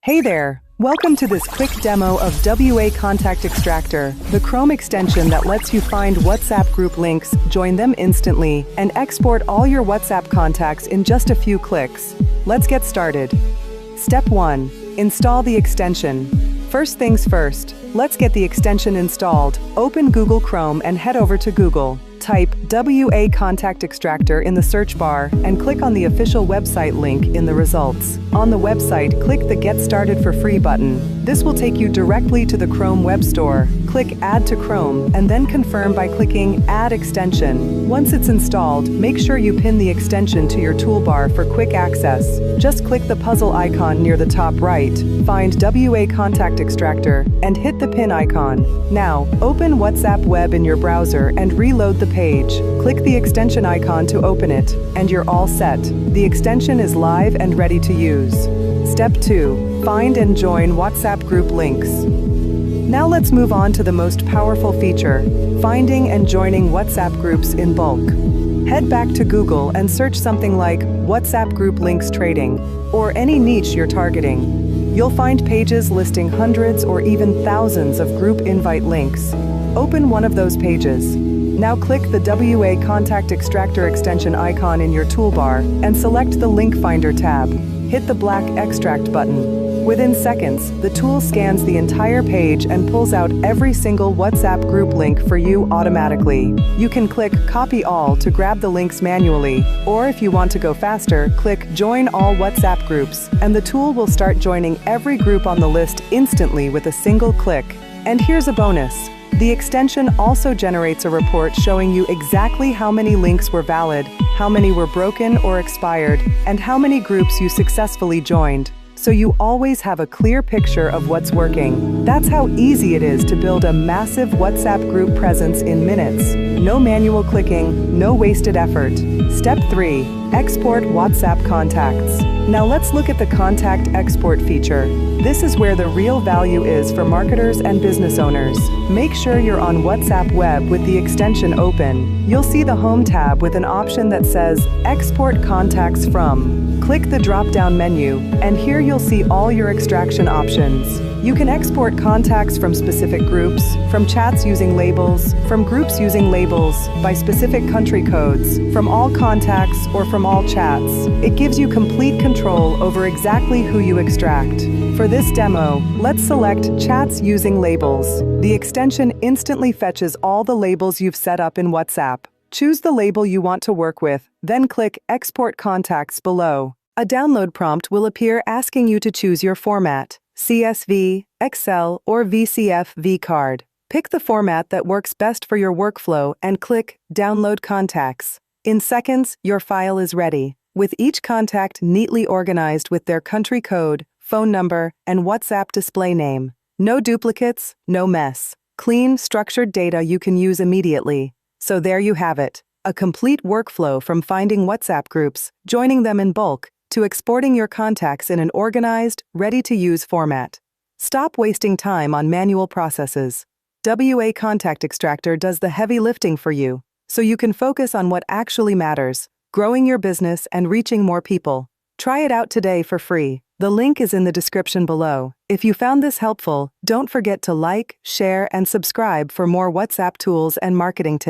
Hey there! Welcome to this quick demo of WA Contact Extractor, the Chrome extension that lets you find WhatsApp group links, join them instantly, and export all your WhatsApp contacts in just a few clicks. Let's get started. Step 1. Install the extension. First things first, let's get the extension installed. Open Google Chrome and head over to Google. Type WA Contact Extractor in the search bar and click on the official website link in the results. On the website, click the Get Started for Free button. This will take you directly to the Chrome Web Store. Click Add to Chrome and then confirm by clicking Add Extension. Once it's installed, make sure you pin the extension to your toolbar for quick access. Just click the puzzle icon near the top right, find WA Contact Extractor, and hit the pin icon. Now, open WhatsApp Web in your browser and reload the page. Click the extension icon to open it, and you're all set. The extension is live and ready to use. Step 2. Find and join WhatsApp group links. Now let's move on to the most powerful feature, finding and joining WhatsApp groups in bulk. Head back to Google and search something like WhatsApp group links trading, or any niche you're targeting. You'll find pages listing hundreds or even thousands of group invite links. Open one of those pages. Now click the WA Contact Extractor extension icon in your toolbar and select the Link Finder tab. Hit the black Extract button. Within seconds, the tool scans the entire page and pulls out every single WhatsApp group link for you automatically. You can click Copy All to grab the links manually, or if you want to go faster, click Join All WhatsApp Groups, and the tool will start joining every group on the list instantly with a single click. And here's a bonus. The extension also generates a report showing you exactly how many links were valid, how many were broken or expired, and how many groups you successfully joined. So you always have a clear picture of what's working. That's how easy it is to build a massive WhatsApp group presence in minutes. No manual clicking, no wasted effort. Step 3. Export WhatsApp contacts. Now let's look at the Contact Export feature. This is where the real value is for marketers and business owners. Make sure you're on WhatsApp Web with the extension open. You'll see the Home tab with an option that says Export Contacts From. Click the drop-down menu, and here you'll see all your extraction options. You can export contacts from specific groups, from chats using labels, from groups using labels, by specific country codes, from all contacts, or from all chats. It gives you complete control over exactly who you extract. For this demo, let's select Chats Using Labels. The extension instantly fetches all the labels you've set up in WhatsApp. Choose the label you want to work with, then click Export Contacts below. A download prompt will appear asking you to choose your format, CSV, Excel, or VCF vCard. Pick the format that works best for your workflow and click Download Contacts. In seconds, your file is ready, with each contact neatly organized with their country code, phone number, and WhatsApp display name. No duplicates, no mess. Clean, structured data you can use immediately. So there you have it, a complete workflow from finding WhatsApp groups, joining them in bulk, to exporting your contacts in an organized, ready-to-use format. Stop wasting time on manual processes. WA Contact Extractor does the heavy lifting for you, so you can focus on what actually matters, growing your business and reaching more people. Try it out today for free. The link is in the description below. If you found this helpful, don't forget to like, share, and subscribe for more WhatsApp tools and marketing tips.